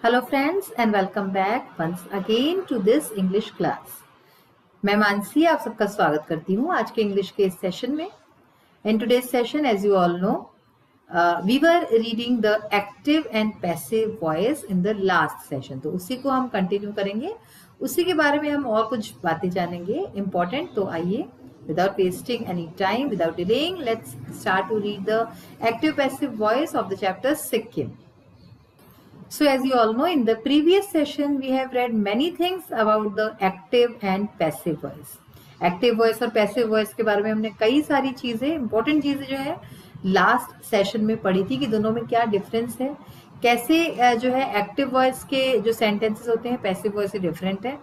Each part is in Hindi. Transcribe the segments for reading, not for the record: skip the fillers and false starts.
Hello friends and welcome back once again to this English class. मैं मानसी आप सबका स्वागत करती हूँ आज के इंग्लिश के इस सेशन में. In today's session, as you all know, we were reading the active and passive voice in the last session. तो उसी को हम कंटिन्यू करेंगे, उसी के बारे में हम और कुछ बातें जानेंगे important. तो आइए, without wasting any time, without delaying, let's start to read the active passive voice of the chapter Sikkim. So as you all know, in the previous session we have read many things about the active and passive voice. Active voice और पैसिव वॉइस के बारे में हमने कई सारी चीजें, इंपॉर्टेंट चीजें जो है लास्ट सेशन में पढ़ी थी कि दोनों में क्या डिफरेंस है, कैसे जो है एक्टिव वॉइस के जो सेंटेंसेस होते हैं पैसिव वॉइस से डिफरेंट है,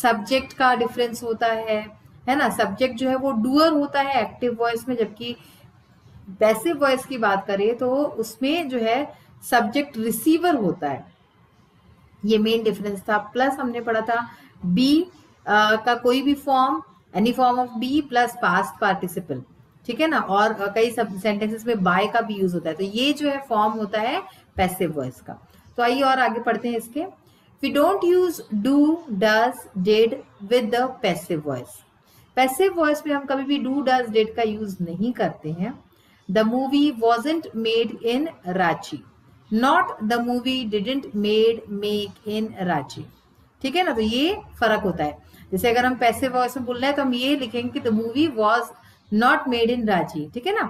सब्जेक्ट का डिफरेंस होता है ना. सब्जेक्ट जो है वो डूअर होता है एक्टिव वॉइस में, जबकि पैसिव वॉइस की बात करें तो उसमें जो है सब्जेक्ट रिसीवर होता है. ये मेन डिफरेंस था. प्लस हमने पढ़ा था बी का कोई भी form, any form of be plus past participle, ठीक है ना. और कई सब सेंटेंसेस में बाय का भी यूज होता है. तो ये जो है फॉर्म होता है पैसिव वॉइस का. तो आइए और आगे पढ़ते हैं इसके. We don't use do, does, did with the passive voice. Passive voice में हम कभी भी डू, डज, डिड का यूज नहीं करते हैं. The movie wasn't made in Ranchi, not the movie didn't make in Ranchi, ठीक है ना. तो ये फर्क होता है. जैसे अगर हम पैसिव वॉइस में बोल रहे हैं तो हम ये लिखेंगे कि the movie was not made in Ranchi, ठीक है ना.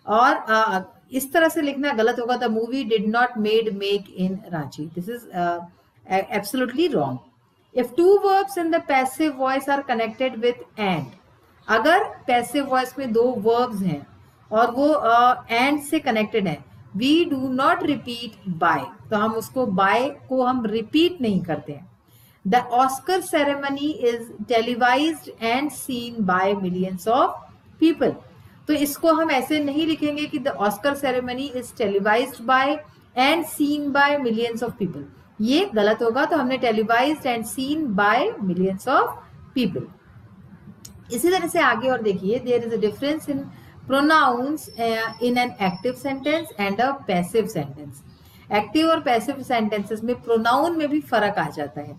और इस तरह से लिखना गलत होगा, the movie did not make in Ranchi. This is absolutely wrong. If two verbs in the passive voice are connected with and, अगर पैसिव वॉइस में दो वर्ब्स हैं और वो एंड से कनेक्टेड है, we do not repeat by, तो हम उसको बाय को हम रिपीट नहीं करते हैं. The Oscar ceremony is televised and seen by millions of people. तो इसको हम ऐसे नहीं लिखेंगे कि the Oscar ceremony is televised by and seen by millions of people. ये गलत होगा. तो हमने televised and seen by millions of people. इसी तरह से आगे और देखिए, there is a difference in pronouns in an active sentence and a passive sentence. Active और पैसिव सेंटेंसेस में प्रोनाउन में भी फर्क आ जाता है.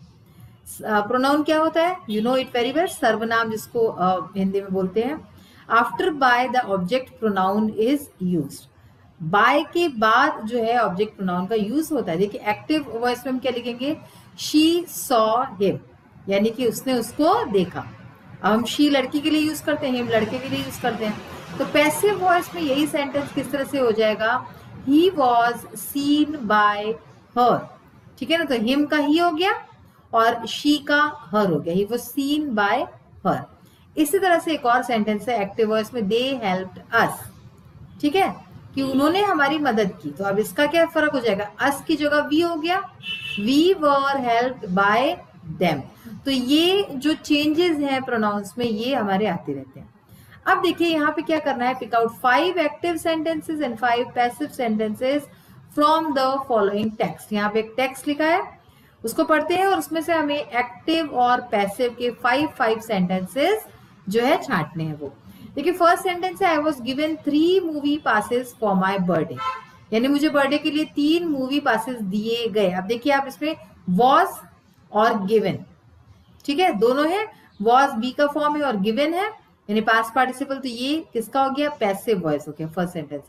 प्रोनाउन क्या होता है? You know it very well. सर्वनाम जिसको हिंदी में बोलते हैं. After by the object pronoun is used. By के बाद जो है ऑब्जेक्ट प्रोनाउन का यूज होता है. देखिए एक्टिव वॉइस में हम क्या लिखेंगे? शी सॉ हिम, यानी कि उसने उसको देखा. अब हम शी लड़की के लिए यूज करते हैं, हिम लड़के के लिए यूज करते हैं. तो पैसिव वॉइस में यही सेंटेंस किस तरह से हो जाएगा? ही वॉज सीन बाय हर, ठीक है ना. तो हिम का ही हो गया और शी का हर हो गया. ही वॉज सीन बाय हर. इसी तरह से एक और सेंटेंस है एक्टिव वॉइस में, दे हेल्प्ड अस, ठीक है, कि उन्होंने हमारी मदद की. तो अब इसका क्या फर्क हो जाएगा? अस की जगह वी हो गया, we were helped by them. तो ये जो चेंजेस हैं प्रोनाउंस में, ये हमारे आते रहते हैं. अब देखिए यहाँ पे क्या करना है, pick out 5 active sentences and 5 passive sentences from the following text. यहाँ पे एक टेक्स्ट लिखा है, उसको पढ़ते हैं और उसमें से हमें एक्टिव और पैसिव के 5 सेंटेंसेस जो है छांटने हैं. वो देखिए, फर्स्ट सेंटेंस है, I was given 3 movie passes for my birthday, यानी मुझे बर्थडे के लिए 3 मूवी पासेस दिए गए. अब देखिए आप इसमें वॉज और गिवन, ठीक है, दोनों है. वॉज बी का फॉर्म है और गिवन है यानी पास्ट पार्टिसिपल. तो ये किसका हो गया? पैसिव वॉइस हो गया. First sentence,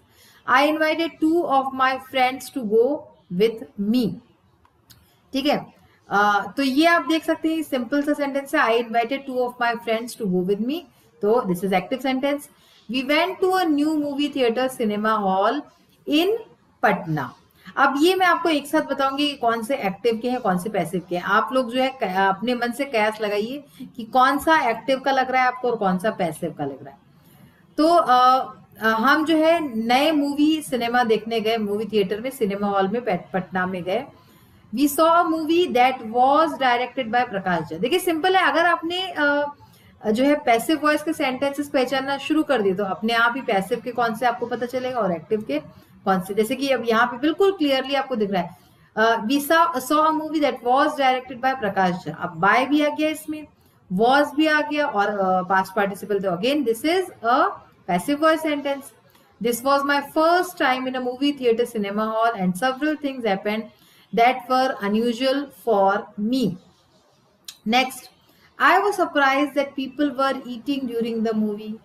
I invited 2 of my friends to go with me, ठीक है. तो ये आप देख सकते हैं सिंपल सा सेंटेंस है, I invited 2 of my friends to go with me. तो this is active sentence. We went to a new movie theatre cinema hall in Patna. अब ये मैं आपको एक साथ बताऊंगी कि कौन से एक्टिव के हैं कौन से पैसिव के हैं. आप लोग जो है अपने मन से कयास लगाइए कि कौन सा एक्टिव का लग रहा है आपको और कौन सा पैसिव का लग रहा है. तो हम जो है नए मूवी सिनेमा देखने गए, मूवी थिएटर में, सिनेमा हॉल में पटना में गए. We saw a movie that was directed by Prakash Jha. देखिए सिंपल है, अगर आपने जो है पैसिव वॉइस के सेंटेंसेस पहचानना शुरू कर दिए तो अपने आप ही पैसिव के कौन से आपको पता चलेगा और एक्टिव के कौन से. जैसे कि अब यहाँ पे बिल्कुल क्लियरली आपको दिख रहा है, we saw a movie that was directed by Prakash Jha. अब बाय भी आ गया इसमें, वॉज भी आ गया और पास्ट पार्टिसिपल. तो again this is a passive voice sentence. This was my first time in a movie theatre cinema hall and several things happened that were unusual for me. Next, I was surprised that people were eating during the movie.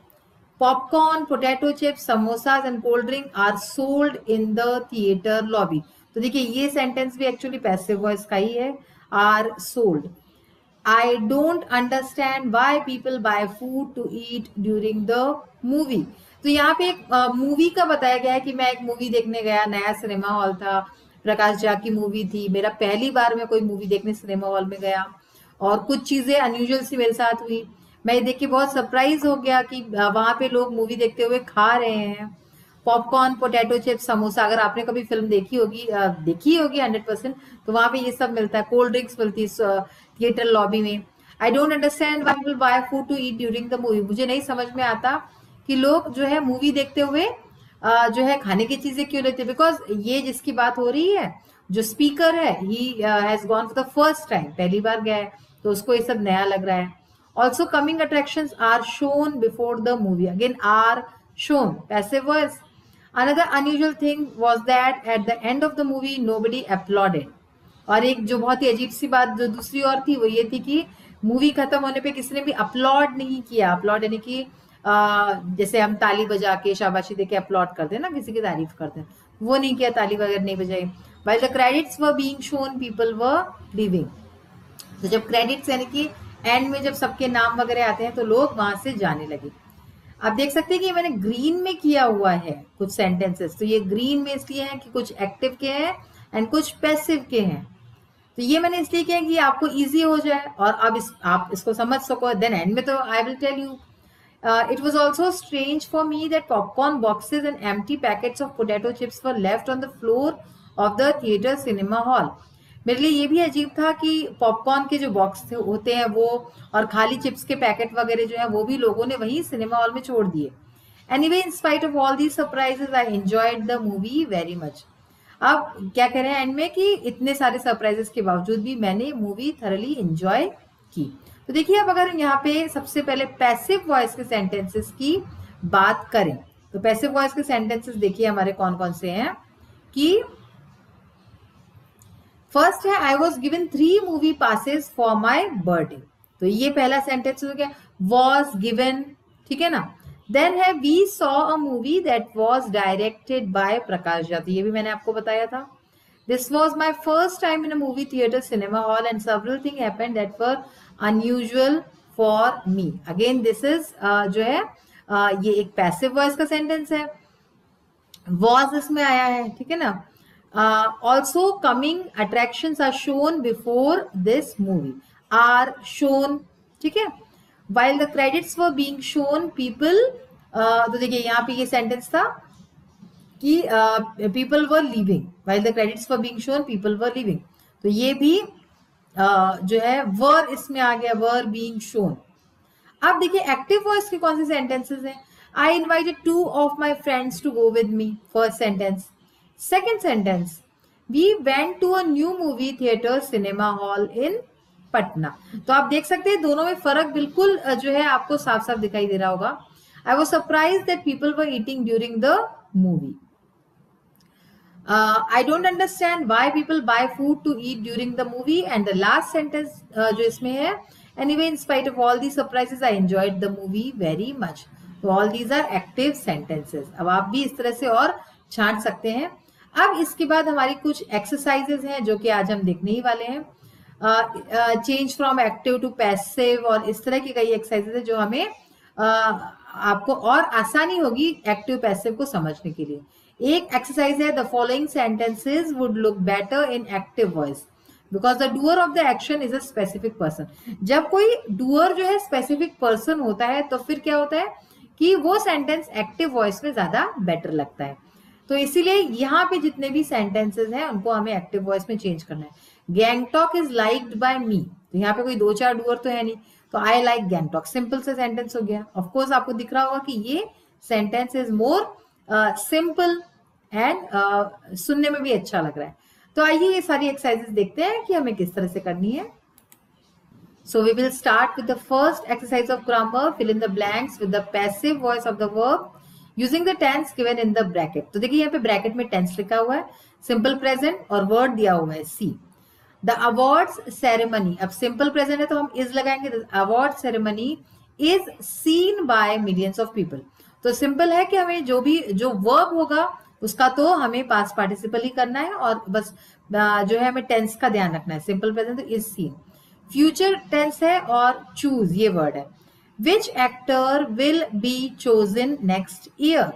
Popcorn, potato chips, samosas and cold drink are sold in the theater lobby. तो देखिए ये सेंटेंस भी एक्चुअली पैसिव वॉइस का ही है, are sold. I don't understand why people buy food to eat during the movie. तो यहाँ पे एक मूवी का बताया गया है कि मैं एक मूवी देखने गया, नया सिनेमा हॉल था, प्रकाश झा की मूवी थी, मेरा पहली बार मैं कोई मूवी देखने सिनेमा हॉल में गया और कुछ चीजें अनयूजुअल सी मेरे साथ हुई. मैं देख के बहुत सरप्राइज हो गया कि वहां पे लोग मूवी देखते हुए खा रहे हैं. पॉपकॉर्न, पोटैटो चिप्स, समोसा, अगर आपने कभी फिल्म देखी होगी 100%, तो वहां पे ये सब मिलता है. कोल्ड ड्रिंक्स मिलती है थिएटर लॉबी में. I don't understand why people buy food to eat during the movie. मुझे नहीं समझ में आता कि लोग जो है मूवी देखते हुए जो है खाने की चीजें क्यों लेते हैं. बिकॉज ये जिसकी बात हो रही है, जो स्पीकर है, he has gone for the first time, पहली बार गया है, तो उसको ये सब नया लग रहा है. Also coming attractions are shown before the movie. Again are shown, passive voice. Another unusual thing was that at the end of the movie nobody applauded. और एक जो बहुत ही अजीब सी बात जो दूसरी और थी वो ये थी कि मूवी खत्म होने पे किसी ने भी अपलॉड नहीं किया. अपलॉड यानी कि जैसे हम ताली बजा के शाबाशी दे के अपलॉड करते हैं ना, किसी की तारीफ करते हैं, वो नहीं किया, ताली वगैरह नहीं बजाई. While the credits were being shown, people were leaving. तो जब क्रेडिट्स यानी कि एंड में जब सबके नाम वगैरह आते हैं तो लोग वहां से जाने लगे. आप देख सकते हैं कि मैंने ग्रीन में किया हुआ है कुछ सेंटेंसेस. तो ये ग्रीन में इसलिए है कि कुछ एक्टिव के हैं एंड कुछ पैसिव के हैं. तो ये मैंने इसलिए किया कि आपको इजी हो जाए और अब आप इसको समझ सको. देन एंड में तो I will tell you. It was also strange for me that popcorn boxes and empty packets of potato chips were left on the floor of the theatre cinema hall. मेरे लिए ये भी अजीब था कि पॉपकॉर्न के जो बॉक्स होते हैं वो और खाली चिप्स के पैकेट वगैरह जो है वो भी लोगों ने वहीं सिनेमा हॉल में छोड़ दिए. Anyway, in spite of all these surprises I enjoyed the movie very much. अब क्या कह रहे हैं एंड में कि इतने सारे सरप्राइजेस के बावजूद भी मैंने मूवी थरली एंजॉय की. तो देखिए, अब अगर यहाँ पे सबसे पहले पैसिव वॉइस के सेंटेंसेस की बात करें तो पैसिव वॉइस के सेंटेंसेस देखिए हमारे कौन कौन से हैं. कि फर्स्ट है, I was given 3 movie passes for my birthday. तो ये पहला सेंटेंस हो गया, वॉज गिवन, ठीक है ना. देन है, we saw a movie that was directed by Prakash Jha. तो ये भी मैंने आपको बताया था. This was my first time in a movie theatre cinema hall and several thing happened that were unusual for me. Again this is जो है ये एक पैसिव वॉइस का सेंटेंस है. वॉज इसमें आया है, ठीक है ना. Also coming attractions are shown before this movie, are shown, ठीक है. While the credits were being shown, people तो देखिए यहाँ पे ये सेंटेंस था कि people were leaving. While the credits were being shown, people were leaving. तो ये भी जो है were इसमें आ गया, were being shown. अब देखिए एक्टिव वॉइस के कौन से सेंटेंसेस हैं. I invited 2 of my friends to go with me. First sentence. Second sentence, we went to a new movie theater cinema hall in Patna. तो आप देख सकते हैं दोनों में फर्क बिल्कुल जो है आपको साफ साफ दिखाई दे रहा होगा. I was surprised that people were eating during the movie. I don't understand why people buy food to eat during the movie. And the last sentence जो इसमें है, anyway, in spite of all these surprises, I enjoyed the movie very much. So all these are active sentences. अब आप भी इस तरह से और छांट सकते हैं. अब इसके बाद हमारी कुछ एक्सरसाइजेज हैं जो कि आज हम देखने ही वाले हैं. Change from active to passive और इस तरह की कई एक्सरसाइजेज हैं जो हमें आपको और आसानी होगी एक्टिव पैसिव को समझने के लिए. एक एक्सरसाइज है, the following sentences would look better in active voice because the doer of the action is a specific person. जब कोई डूअर जो है स्पेसिफिक पर्सन होता है तो फिर क्या होता है कि वो सेंटेंस एक्टिव वॉइस में ज्यादा बेटर लगता है. तो इसीलिए यहाँ पे जितने भी सेंटेंसेस हैं उनको हमें एक्टिव वॉइस में चेंज करना है. गैंगटॉक इज लाइक्ड बाय मी. तो यहाँ पे कोई 2-4 डूअर तो है नहीं, तो आई लाइक गैंगटॉक, सिंपल से सेंटेंस हो गया. ऑफ कोर्स आपको दिख रहा होगा कि ये sentence is more simple and सुनने में भी अच्छा लग रहा है. तो आइए ये सारी एक्सरसाइजेस देखते हैं कि हमें किस तरह से करनी है. So we will start with the first exercise of grammar. Fill in the blanks with the passive voice of the verb using the tense given in the bracket. तो देखिए यहाँ पे ब्रैकेट में टेंस लिखा हुआ है. सिंपल प्रेजेंट और वर्ड दिया हुआ है सी। द अवार्ड्स सेरेमनी, अब सिंपल प्रेजेंट है तो हम इज लगाएंगे, the award ceremony is seen by millions of people. तो सिंपल है कि हमें जो वर्ब होगा उसका तो हमें पास्ट पार्टिसिपल ही करना है और बस जो है हमें टेंस का ध्यान रखना है। सिंपल प्रेजेंट तो इज सीन। फ्यूचर टेंस है और चूज ये वर्ड है। Which actor will be chosen next year,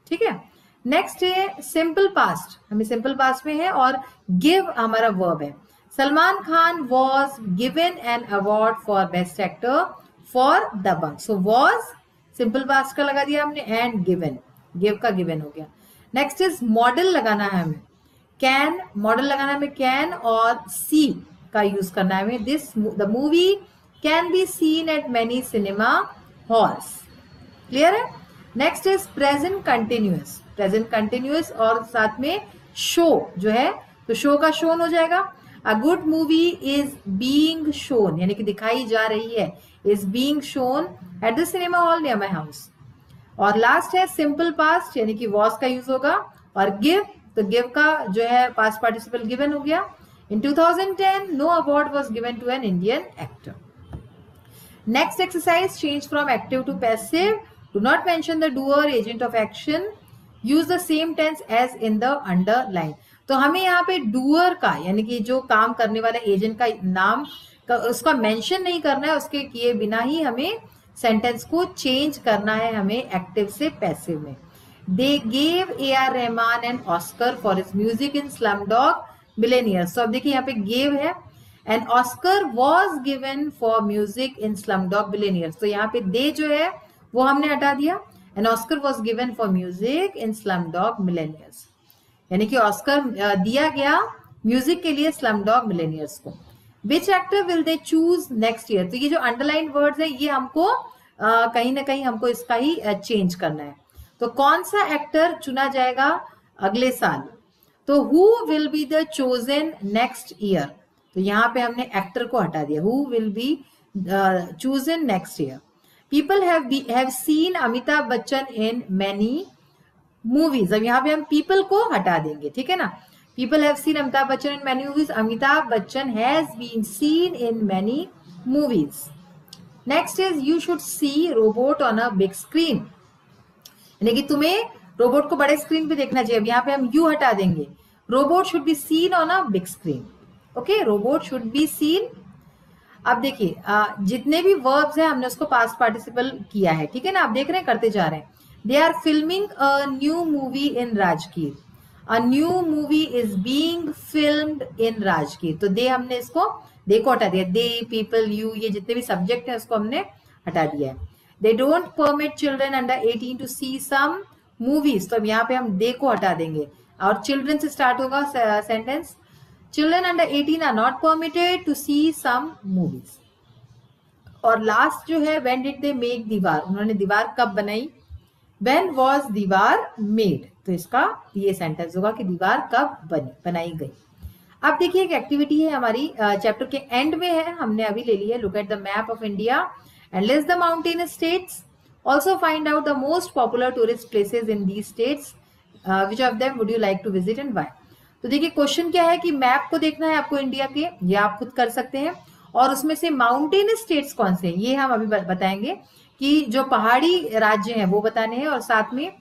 ठीक है। नेक्स्ट है सिंपल पास्ट, हमें सिंपल पास्ट में है और गिव हमारा वर्ब है। Salman Khan was given an award for best actor for Dabangg. So was simple past का लगा दिया हमने एंड गिवन, गिव का गिवन हो गया। नेक्स्ट इज मॉडल लगाना है हमें, कैन मॉडल लगाना है हमें, कैन और सी का यूज करना है हमें। This the movie can be seen at many cinema halls, clear है। Next is present continuous, present continuous और साथ में शो जो है तो शो का शोन हो जाएगा। A good movie is being shown, यानी कि दिखाई जा रही है, is being shown at the cinema hall near my house. और लास्ट है सिंपल पास्ट, यानी कि वॉज का यूज होगा और गिव, तो गिव का जो है पास्ट पार्टिसिपल गिवन हो गया। In 2010 no award was given to an Indian actor. Next exercise, change from active to passive. Do not mention the doer, agent of action, use the same tense as in the underline. तो हमें यहाँ पे डूअर का यानी कि जो काम करने वाला एजेंट का नाम का उसका मेंशन नहीं करना है, उसके किए बिना ही हमें सेंटेंस को चेंज करना है हमें एक्टिव से पैसिव में। They gave AR Rahman an Oscar for his music in Slumdog millionaires. तो अब देखिए यहाँ पे गेव है, an Oscar was given for music in Slumdog millionaires. तो यहाँ पे दे जो है वो हमने हटा दिया, an Oscar was given for music in Slumdog millionaires, यानी कि ऑस्कर दिया गया म्यूजिक के लिए स्लमडॉग मिलेनियर्स को। विच actor will they choose next year, तो ये जो अंडरलाइन वर्ड्स है ये हमको कहीं ना कहीं हमको इसका ही चेंज करना है। तो कौन सा एक्टर चुना जाएगा अगले साल, तो who will be the chosen next year, तो यहाँ पे हमने एक्टर को हटा दिया, who will be chosen next year. People have seen Amitabh Bachchan in many movies, अब यहाँ पे हम पीपल को हटा देंगे, ठीक है ना। People have seen Amitabh Bachchan in many movies, Amitabh Bachchan has been seen in many movies. Next is you should see Robot on a big screen, यानी कि तुम्हें रोबोट को बड़े स्क्रीन पे देखना चाहिए। अब यहाँ पे हम यू हटा देंगे, robot should be seen on a big screen, okay, robot should be seen. अब देखिए जितने भी वर्ब्स हैं हमने उसको पास्ट पार्टिसिपल किया है, ठीक है ना, आप देख रहे हैं करते जा रहे हैं। They are filming a new movie in Rajgir, a new movie is being filmed in Rajgir, तो दे हमने इसको दे को हटा दिया, दे पीपल यू ये जितने भी सब्जेक्ट है उसको हमने हटा दिया है। They don't permit children under 18 to see some movies, तो अब यहाँ पे हम दे को हटा देंगे और चिल्ड्रन से स्टार्ट होगा sentence, children under 18 are not permitted to see some movies. और लास्ट जो है व्हेन डिड दे मेक दीवार, उन्होंने दीवार कब बनाई, व्हेन वाज दीवार मेड, तो इसका ये सेंटेंस होगा कि दीवार कब बनाई गई। अब देखिए एक एक्टिविटी है हमारी चैप्टर के एंड में है, हमने अभी ले ली है, look at the map of India and list the mountain states, also find out the most popular tourist places in these states, which of them would you like to visit and why. तो देखिए क्वेश्चन क्या है कि मैप को देखना है आपको इंडिया के, ये आप खुद कर सकते हैं, और उसमें से माउंटेन स्टेट्स कौन से हैं ये हम अभी बताएंगे कि जो पहाड़ी राज्य हैं वो बताने हैं, और साथ में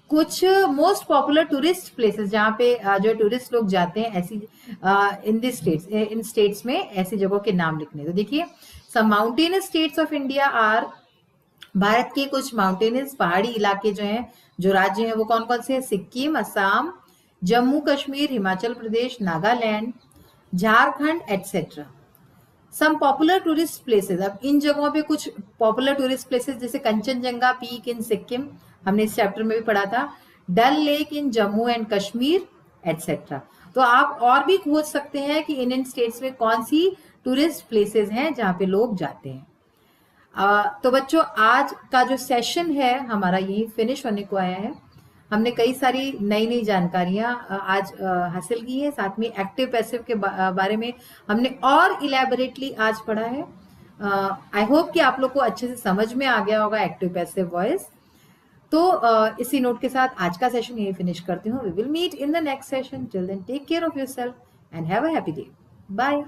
कुछ मोस्ट पॉपुलर टूरिस्ट प्लेसेस जहाँ पे जो टूरिस्ट लोग जाते हैं ऐसी in this states, in states में ऐसी जगहों के नाम लिखने। तो देखिए some mountain states of India are, Bharat के कुछ माउंटेनस पहाड़ी इलाके जो हैं जो राज्य हैं वो कौन कौन से हैं, Sikkim, Assam, Jammu Kashmir, Himachal Pradesh, Nagaland, Jharkhand etcetera. Some popular tourist places, अब इन जगहों पे कुछ पॉपुलर टूरिस्ट प्लेसेस जैसे कंचनजंगा पीक इन सिक्किम, हमने इस चैप्टर में भी पढ़ा था, Dal lake in Jammu and Kashmir etcetera. तो आप और भी खोज सकते हैं कि इन स्टेट्स में कौन सी टूरिस्ट प्लेसेस हैं जहाँ पे लोग जाते हैं। तो बच्चों आज का जो सेशन है हमारा यही फिनिश होने को आया है। हमने कई सारी नई नई जानकारियां आज हासिल की है, साथ में एक्टिव पैसिव के बारे में हमने और इलेबोरेटली आज पढ़ा है। आई होप कि आप लोग को अच्छे से समझ में आ गया होगा एक्टिव पैसिव वॉइस। तो इसी नोट के साथ आज का सेशन यही फिनिश करती हूँ. We will meet in the next session. Till then take care of yourself and have a happy day. Bye.